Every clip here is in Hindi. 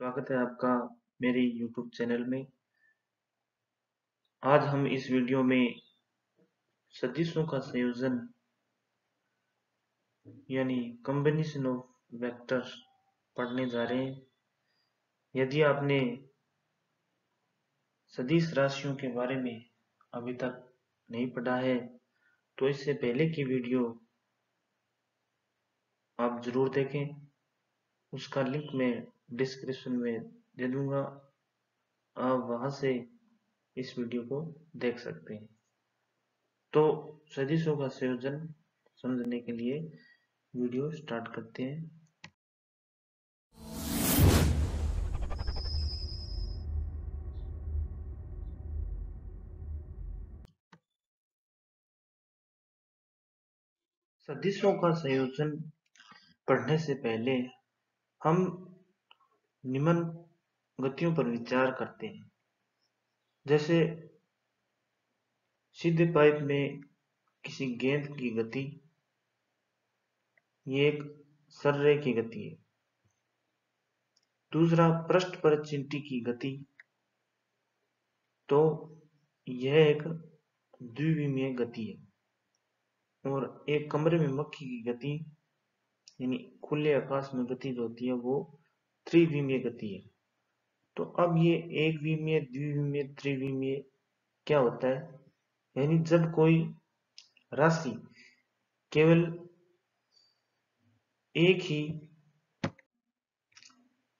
स्वागत है आपका मेरे YouTube चैनल में। आज हम इस वीडियो में सदिशों का संयोजन यानी कॉम्बिनेशन ऑफ वेक्टर्स पढ़ने जा रहे हैं। यदि आपने सदिश राशियों के बारे में अभी तक नहीं पढ़ा है तो इससे पहले की वीडियो आप जरूर देखें। उसका लिंक मैं डिस्क्रिप्शन में दे दूंगा, आप वहां से इस वीडियो को देख सकते हैं। तो सदिशों का संयोजन समझने के लिए वीडियो स्टार्ट करते हैं। सदिशों का संयोजन पढ़ने से पहले हम निम्न गतियों पर विचार करते हैं। जैसे सीधे पाइप में किसी गेंद की गति, ये एक सर्रे की गति है। दूसरा, पृष्ठ पर चींटी की गति, तो यह एक द्विविमीय गति है। और एक कमरे में मक्खी की गति यानी खुले आकाश में गति जो होती है वो त्रिविमीय गति है। तो अब ये एक विमीय, द्विविमीय, त्रिविमीय क्या होता है, यानी जब कोई राशि केवल एक ही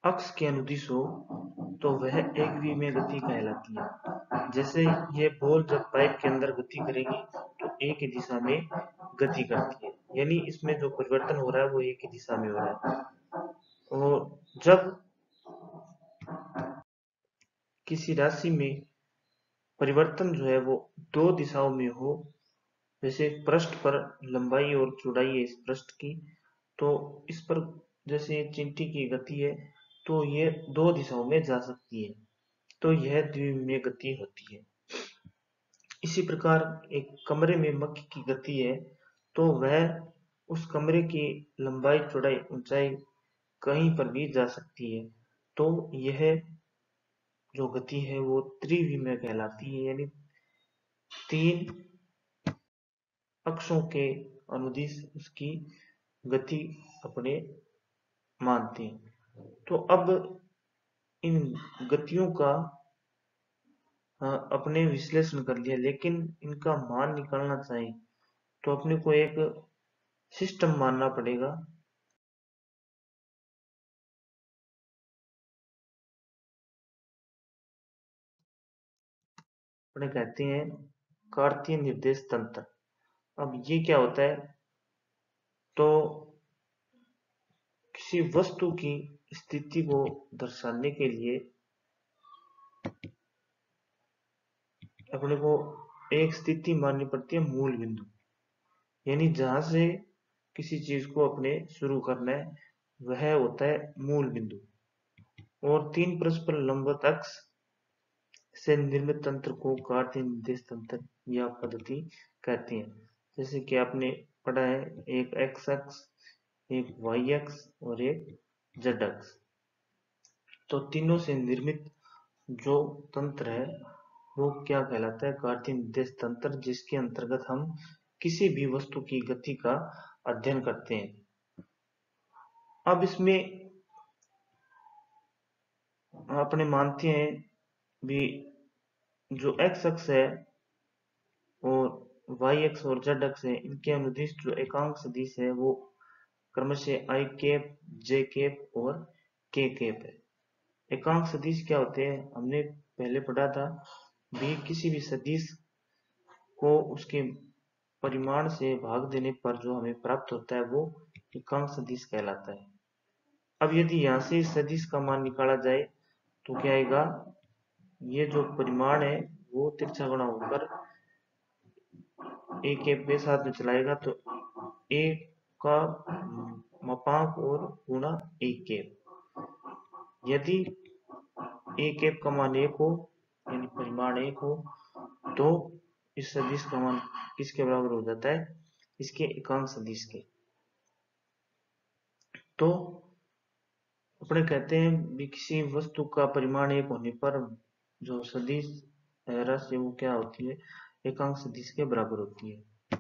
अक्ष के अनुदिश हो तो वह एक विमीय गति कहलाती है। जैसे ये बॉल जब पाइप के अंदर गति करेगी तो एक ही दिशा में गति करती है, यानी इसमें जो परिवर्तन हो रहा है वो एक ही दिशा में हो रहा है। और जब किसी राशि में परिवर्तन जो है वो दो दिशाओं में हो, जैसे पृष्ठ पर लंबाई और चौड़ाई है इस पृष्ठ की, तो इस पर जैसे चिंटी की गति है तो ये दो दिशाओं में जा सकती है, तो यह द्विविमीय गति होती है। इसी प्रकार एक कमरे में मक्खी की गति है तो वह उस कमरे की लंबाई, चौड़ाई, ऊंचाई कहीं पर भी जा सकती है, तो यह जो गति है वो त्रिविमीय कहलाती है, यानी तीन अक्षों के अनुदिश उसकी गति अपने मानते हैं। तो अब इन गतियों का अपने विश्लेषण कर लिया, लेकिन इनका मान निकालना चाहे तो अपने को एक सिस्टम मानना पड़ेगा। अपने कहते हैं कार्तीय निर्देश तंत्र। अब ये क्या होता है, तो किसी वस्तु की स्थिति को दर्शाने के लिए अपने को एक स्थिति माननी पड़ती है, मूल बिंदु, यानी जहां से किसी चीज को अपने शुरू करना है वह होता है मूल बिंदु। और तीन परस्पर लंबवत अक्ष से निर्मित तंत्र को कार्तीय निर्देश तंत्र या पद्धति कहते हैं। जैसे कि आपने पढ़ा है, एक एक्स अक्ष, एक वाई अक्ष और एक जेड अक्ष। तो तीनों से निर्मित जो तंत्र है वो क्या कहलाता है, कार्तीय निर्देश तंत्र, जिसके अंतर्गत हम किसी भी वस्तु की गति का अध्ययन करते हैं। अब इसमें अपने मानते हैं भी जो एक्स अक्ष है और वाई अक्ष और जेड अक्ष है, इनके अनुदिश जो एकांक सदिश है वो क्रमशः आई कैप, जे कैप और के कैप है। एकांक सदिश क्या होते हैं, हमने पहले पढ़ा था भी, किसी भी सदिश को उसके परिमाण से भाग देने पर जो हमें प्राप्त होता है वो एकांक सदिश कहलाता है। अब यदि यहाँ से इस सदिश का मान निकाला जाए तो क्या आएगा, ये जो परिमाण है वो तिरछा गुणा होकर ए कैप के साथ में चलाएगा, तो ए का मापांक और गुणा ए कैप। यदि ए कैप का मान 1 हो यानी परिमाण 1 हो तो इस सदिश का मान किसके बराबर हो जाता है, इसके एकांक सदिश के। तो अपने कहते हैं भी किसी वस्तु का परिमाण एक होने पर जो सदिश राशि वो क्या होती है, एकांक सदिश के बराबर होती है।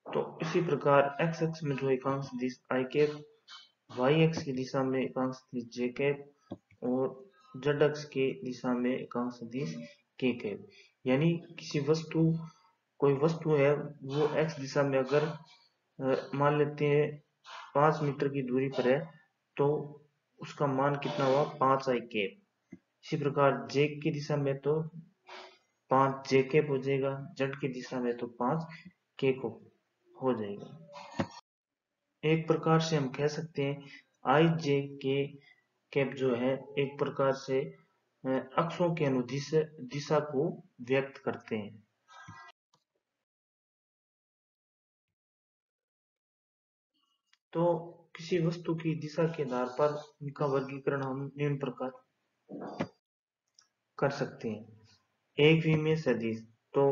तो इसी प्रकार एक्स एक्स में जो एकांक सदिश आई कैप, वाई एक्स की दिशा में एकांक सदिश जे कैप और जेड एक्स की दिशा में एकांक सदिश के कैप। यानी किसी वस्तु, कोई वस्तु है वो एक्स दिशा में अगर मान लेते हैं 5 मीटर की दूरी पर है तो उसका मान कितना हुआ, 5 आई कैप। इसी प्रकार जे की दिशा में तो 5 जे कैप हो जाएगा, जेड की दिशा में तो 5 के को हो जाएगा। एक प्रकार से हम कह सकते हैं आई जे के कैप जो है एक प्रकार से अक्षों के अनुदिश दिशा को व्यक्त करते हैं। तो किसी वस्तु की दिशा के आधार पर इनका वर्गीकरण हम निम्न प्रकार कर सकते हैं। एक विमीय सदिश, तो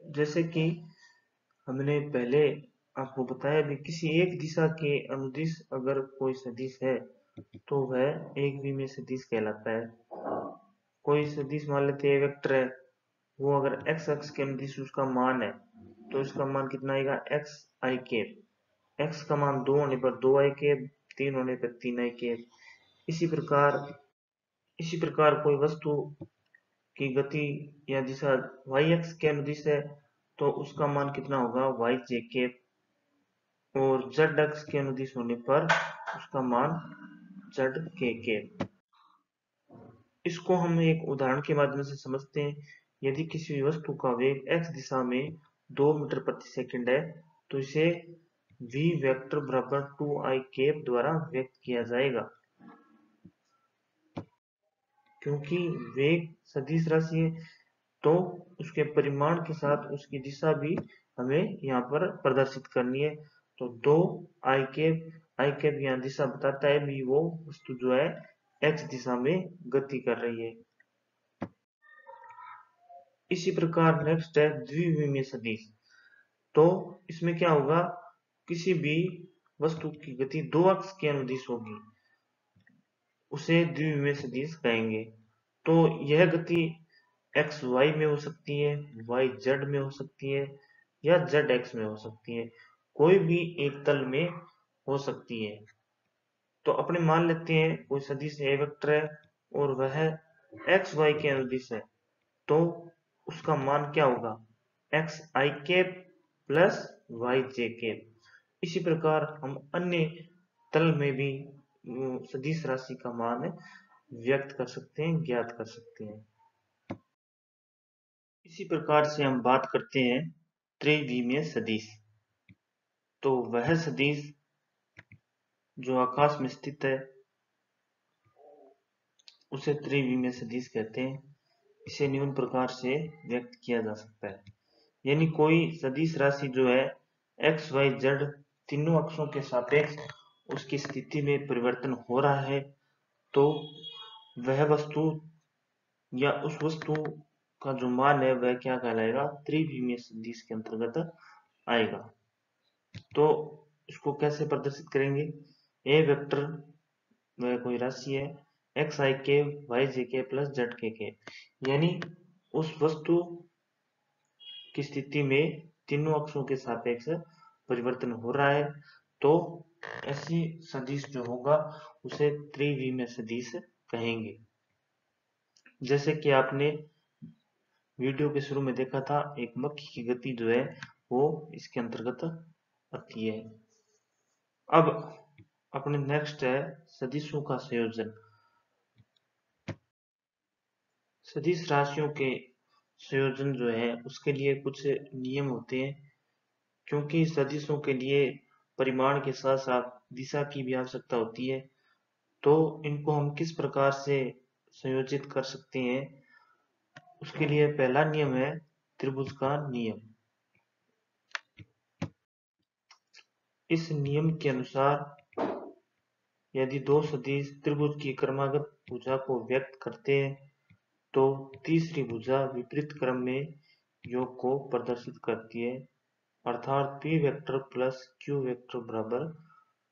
जैसे कि हमने पहले आपको बताया भी, किसी एक दिशा के अनुदिश अगर कोई सदिश है तो वह एक विमीय सदिश कहलाता है। कोई सदिश मान लेते हैं वेक्टर है, वो अगर एक्स अक्ष के अनुदिश उसका मान है तो इसका मान कितना आएगा, एक्स आई कैप। एक्स का मान 2 होने पर 2 आई कैप, 3 होने पर 3 आई कैप। इसी प्रकार कोई वस्तु की गति या दिशा वाई एक्स के अनुदिश है तो उसका मान कितना होगा, वाई जे कैप। और जेड एक्स के अनुदिश होने पर उसका मान जेड के कैप। इसको हम एक उदाहरण के माध्यम से समझते हैं। यदि किसी वस्तु का वेग x दिशा में 2 मीटर प्रति सेकंड है तो इसे v वेक्टर बराबर 2i कैप द्वारा व्यक्त किया जाएगा। क्योंकि वेग सदिश राशि है तो उसके परिमाण के साथ उसकी दिशा भी हमें यहाँ पर प्रदर्शित करनी है। तो 2i कैप यहाँ दिशा बताता है भी वो वस्तु जो है x दिशा में गति कर रही है। इसी प्रकार नेक्स्ट है द्विविमीय सदिश। तो इसमें क्या होगा, किसी भी वस्तु की गति 2 अक्ष के अनुदिश होगी, उसे द्विविमीय सदिश कहेंगे। तो यह गति एक्स वाई में हो सकती है, वाई जेड में हो सकती है या जेड एक्स में हो सकती है, कोई भी एक तल में हो सकती है। तो अपने मान लेते हैं कोई सदिश ए वेक्टर है और वह एक्स वाई के अनुदिश है तो उसका मान क्या होगा, एक्स आई कैप प्लस वाई जे कैप। इसी प्रकार हम अन्य तल में भी सदिश राशि का मान व्यक्त कर सकते हैं, ज्ञात कर सकते हैं। इसी प्रकार से हम बात करते हैं त्रिविमीय सदिश। तो वह सदिश जो आकाश में स्थित है उसे त्रिविमीय सदिश कहते हैं। इसे निम्न प्रकार से व्यक्त किया जा सकता है। यानी कोई सदिश राशि जो है एक्स वाई जेड तीनों अक्षों के सापेक्ष उसकी स्थिति में परिवर्तन हो रहा है तो वह वस्तु या उस वस्तु का जो मान है वह क्या कहलाएगा, त्रिविमीय सदिश के अंतर्गत आएगा। तो इसको कैसे प्रदर्शित करेंगे, ए वेक्टर वह कोई राशि है एक्स आई के वाई जे के प्लस जेड के, यानी उस वस्तु की स्थिति में तीनों अक्षों के सापेक्ष परिवर्तन हो रहा है तो ऐसी सदिश जो होगा उसे त्रिविमीय सदिश कहेंगे। जैसे कि आपने वीडियो के शुरू में देखा था, एक मक्खी की गति जो है वो इसके अंतर्गत आती है। अब अपने नेक्स्ट है सदिशों का संयोजन। सदिश राशियों के संयोजन जो है उसके लिए कुछ नियम होते हैं। क्योंकि सदिशों के लिए परिमाण के साथ साथ दिशा की भी आवश्यकता होती है तो इनको हम किस प्रकार से संयोजित कर सकते हैं, उसके लिए पहला नियम है त्रिभुज का नियम। इस नियम के अनुसार यदि दो सदिश त्रिभुज की क्रमागत भुजा को व्यक्त करते हैं तो तीसरी भुजा विपरीत क्रम में योग को प्रदर्शित करती है, अर्थात p vector plus q vector बराबर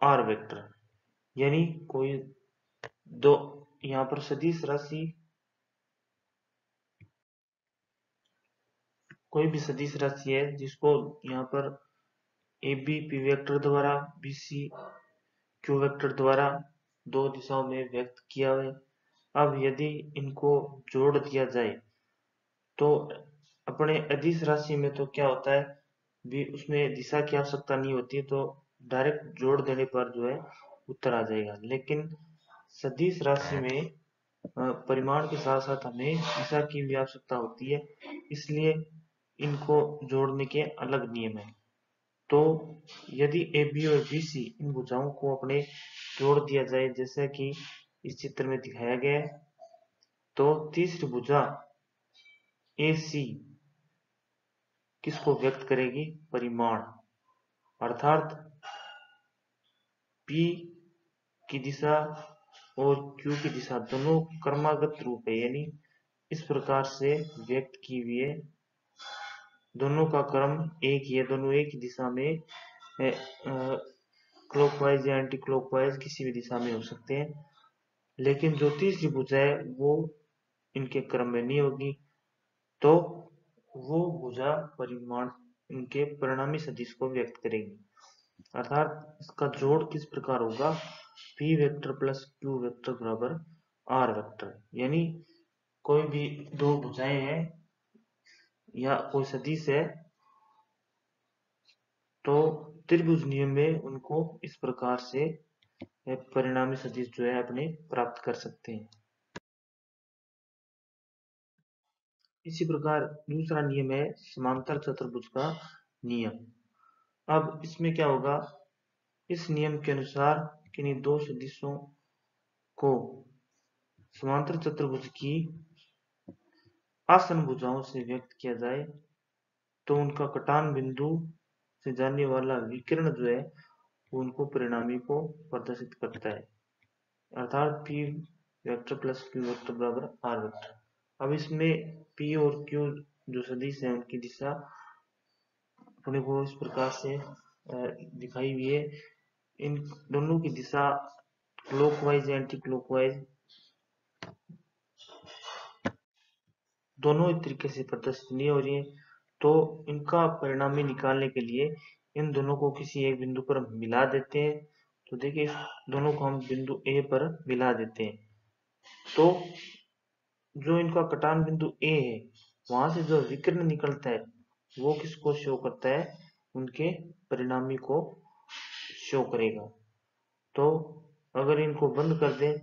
r वेक्टर। यानी कोई दो यहाँ पर सदिश राशि, कोई भी सदिश राशि है जिसको यहाँ पर ए बी पी वेक्टर द्वारा, बी सी क्यू वेक्टर द्वारा दो दिशाओं में व्यक्त किया है। अब यदि इनको जोड़ दिया जाए तो अपने अदिश राशि में तो क्या होता है, भी उसमें दिशा की आवश्यकता नहीं होती है, तो डायरेक्ट जोड़ देने पर जो है उत्तर आ जाएगा। लेकिन सदिश राशि में परिमाण के साथ साथ हमें दिशा की भी आवश्यकता होती है, इसलिए इनको जोड़ने के अलग नियम है। तो यदि ए बी और बी सी इन भुजाओं को अपने जोड़ दिया जाए जैसे कि इस चित्र में दिखाया गया है, तो तीसरी भुजा ए सी किसको व्यक्त करेगी, परिमाण, अर्थात P की दिशा और Q की दिशा दोनों क्रमागत रूप है, यानी इस प्रकार से व्यक्त की हुई है। दोनों का क्रम एक ही है, दोनों एक ही दिशा में क्लॉकवाइज या एंटी क्लॉकवाइज किसी भी दिशा में हो सकते हैं। लेकिन जो तीसरी भुजा है वो इनके क्रम में नहीं होगी, तो वो भुजा परिमाण इनके परिणामी सदिश को व्यक्त करेगी। अर्थात इसका जोड़ किस प्रकार होगा, p vector plus q vector बराबर r वेक्टर। यानी कोई भी दो भुजाएं हैं या कोई सदिश है तो त्रिभुज नियम में उनको इस प्रकार से परिणामी सदिश जो है अपने प्राप्त कर सकते हैं। इसी प्रकार दूसरा नियम है समांतर चतुर्भुज का नियम। अब इसमें क्या होगा, इस नियम के अनुसार किन्हीं दो सदिशों को समांतर चतुर्भुज की आसन भुजाओं से व्यक्त किया जाए तो उनका कटान बिंदु से जाने वाला विकिरण जो है वो उनको परिणामी को प्रदर्शित करता है, अर्थात P vector plus Q vector बराबर R वेक्टर। अब इसमें P और Q जो सदिश है उनकी दिशा अपने को इस प्रकार से दिखाई हुई है। इन दोनों की दिशा क्लॉकवाइज या एंटी क्लॉकवाइज दोनों ही तरीके से प्रदर्शित नहीं हो रही है, तो इनका परिणामी निकालने के लिए इन दोनों को किसी एक बिंदु पर मिला देते हैं। तो देखिए इस दोनों को हम बिंदु ए पर मिला देते हैं, तो जो इनका कटान बिंदु ए है वहां से जो विकिरण निकलता है वो किसको शो करता है, उनके परिणामी को शो करेगा। तो अगर इनको बंद कर दें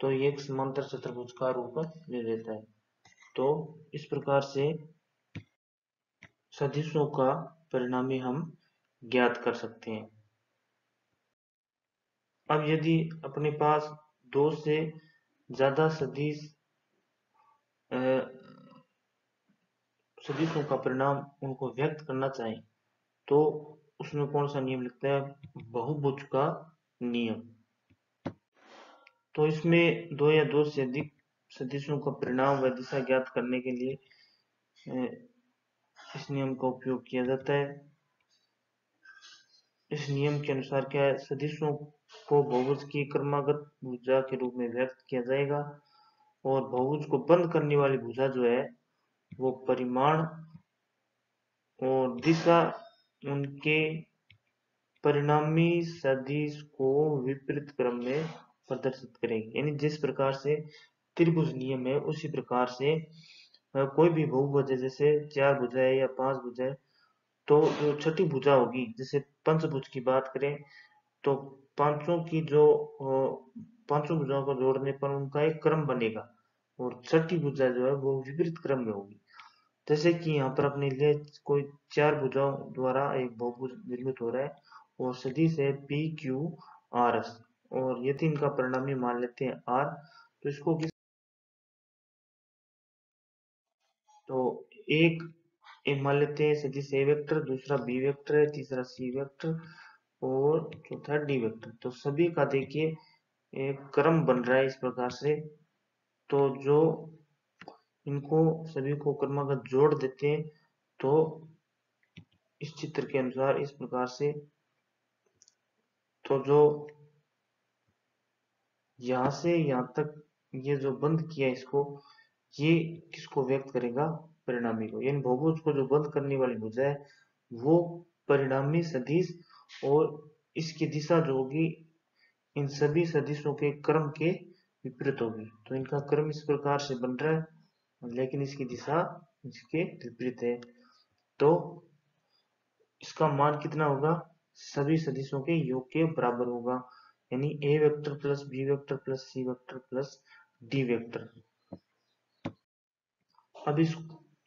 तो ये एक समांतर चतुर्भुज का रूप ले लेता है। तो इस प्रकार से सदिशों का परिणामी हम ज्ञात कर सकते हैं। अब यदि अपने पास दो से ज्यादा सदिशों का परिणाम उनको व्यक्त करना चाहें तो उसमें कौन सा नियम लगता है, बहुभुज का नियम। तो इसमें दो या दो से अधिक सदिशों का परिणाम व दिशा ज्ञात करने के लिए इस नियम का उपयोग किया जाता है। इस नियम के अनुसार क्या है, सदिशों को बहुभुज की क्रमागत भुजा के रूप में व्यक्त किया जाएगा और बहुभुज को बंद करने वाली भुजा जो है वो परिमाण और दिशा उनके परिणामी सदिश को विपरीत क्रम में प्रदर्शित करेगी। यानी जिस प्रकार से त्रिभुज नियम है उसी प्रकार से कोई भी बहुभुज है, जैसे चार भुजाएं या पांच भुजाएं, तो जो छठी भुजा होगी, जैसे पंचभुज की बात करें तो पांचों भुजाओं को जोड़ने पर उनका एक क्रम बनेगा और छठी भुजा जो है वो विपरीत क्रम में होगी। जैसे कि यहाँ पर अपने लिए कोई चार भुजाओं द्वारा एक बहुभुज निर्मित हो रहा है और सदिश है पी क्यू आर एस, और यदि इनका परिणामी मान लेते हैं आर, तो इसको तो एक मान लेते हैं सदिश ए वेक्टर, दूसरा बी वेक्टर है, तीसरा सी वेक्टर और चौथा डी वेक्टर। तो सभी का देखिए एक क्रम बन रहा है इस प्रकार से। तो जो इनको सभी को क्रमागत जोड़ देते हैं तो इस चित्र के अनुसार इस प्रकार से, तो जो यहाँ से यहाँ तक ये जो बंद किया इसको, ये किसको व्यक्त करेगा? परिणामी को। यानी बहुभुज को जो बंद करने वाली भुजा है वो परिणामी सदिश, और इसकी दिशा जो होगी इन सभी सदिशों के क्रम के विपरीत होगी। तो इनका क्रम इस प्रकार से बन रहा है, लेकिन इसकी दिशा इसके विपरीत है। तो इसका मान कितना होगा? सभी सदिशों के योग के बराबर होगा, यानी A vector plus B vector plus C vector plus D vector. अब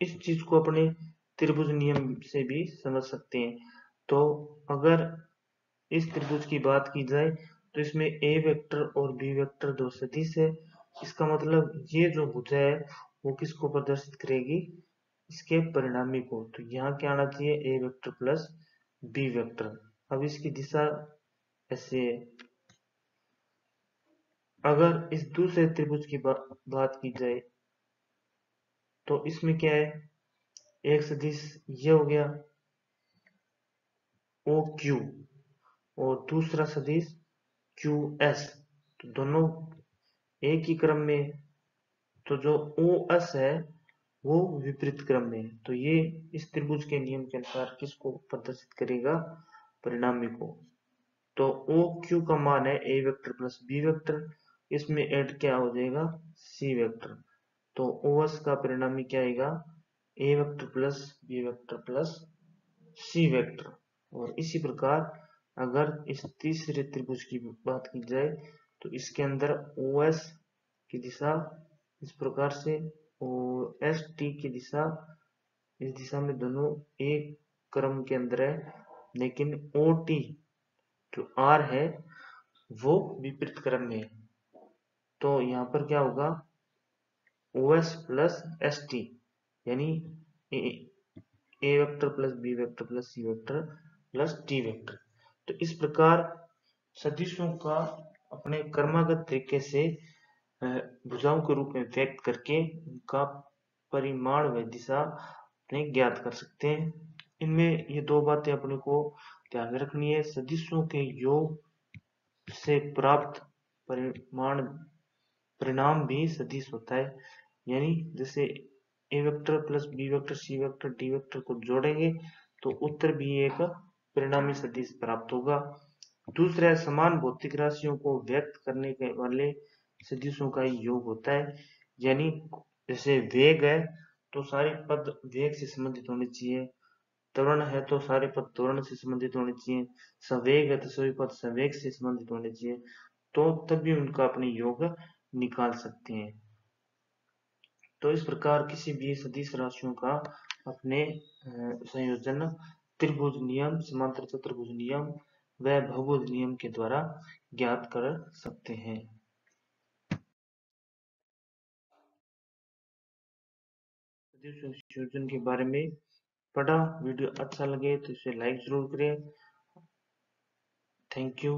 इस चीज को अपने त्रिभुज नियम से भी समझ सकते हैं। तो अगर इस त्रिभुज की बात की जाए तो इसमें ए वेक्टर और बी वेक्टर दो सदिश है। इसका मतलब ये जो भुजा है वो किसको प्रदर्शित करेगी? इसके परिणामी को। तो यहाँ क्या आना चाहिए? ए वेक्टर प्लस बी वेक्टर। अब इसकी दिशा ऐसे है। अगर इस दूसरे त्रिभुज की बात की जाए तो इसमें क्या है? एक सदिश ये हो गया ओ क्यू, और दूसरा सदिश क्यू एस। तो दोनों एक ही क्रम में, तो जो ओ एस है वो विपरीत क्रम में है। तो ये इस त्रिभुज के नियम के अनुसार किसको प्रदर्शित करेगा? परिणामी को। तो ओ क्यू का मान है A vector plus B vector, इसमें ऐड क्या हो जाएगा? C vector. तो ओ एस का परिणामी क्या आएगा? A vector plus B vector plus C vector. और इसी प्रकार अगर इस तीसरे त्रिभुज की बात की जाए तो इसके अंदर ओ एस की दिशा इस प्रकार से, और एस टी की दिशा इस दिशा में, दोनों एक क्रम के अंदर है, लेकिन ओ टी जो आर है वो विपरीत क्रम में है। तो यहाँ पर क्या होगा? O S plus S T, यानी A vector plus B vector plus C vector plus T vector. तो इस प्रकार सदिशों का अपने क्रमागत तरीके से भुजाओं के रूप में व्यक्त करके उनका परिमाण व दिशा अपने ज्ञात कर सकते हैं। इनमें ये दो बातें अपने को ध्यान में रखनी है। सदिशों के योग से प्राप्त परिमाण परिणाम भी सदिश होता है। यानी जैसे A vector plus B vector C vector D vector को जोड़ेंगे तो उत्तर भी एक परिणामी सदिश प्राप्त होगा। दूसरा, समान भौतिक राशियों को व्यक्त करने के वाले सदिशों का योग होता है। यानी जैसे वेग है तो सारे पद वेग से संबंधित होने चाहिए, त्वरण है तो सारे पद त्वरण से संबंधित होने चाहिए, संवेग है तो सभी पद संवेग से संबंधित होने चाहिए, तो तभी उनका अपने योग निकाल सकते हैं। तो इस प्रकार किसी भी सदिश राशियों का अपने संयोजन त्रिभुज नियम, समांतर चतुर्भुज नियम व बहुभुज नियम के द्वारा ज्ञात कर सकते हैं। सदिश संयोजन के बारे में पढ़ा। वीडियो अच्छा लगे तो इसे लाइक जरूर करें। Thank you.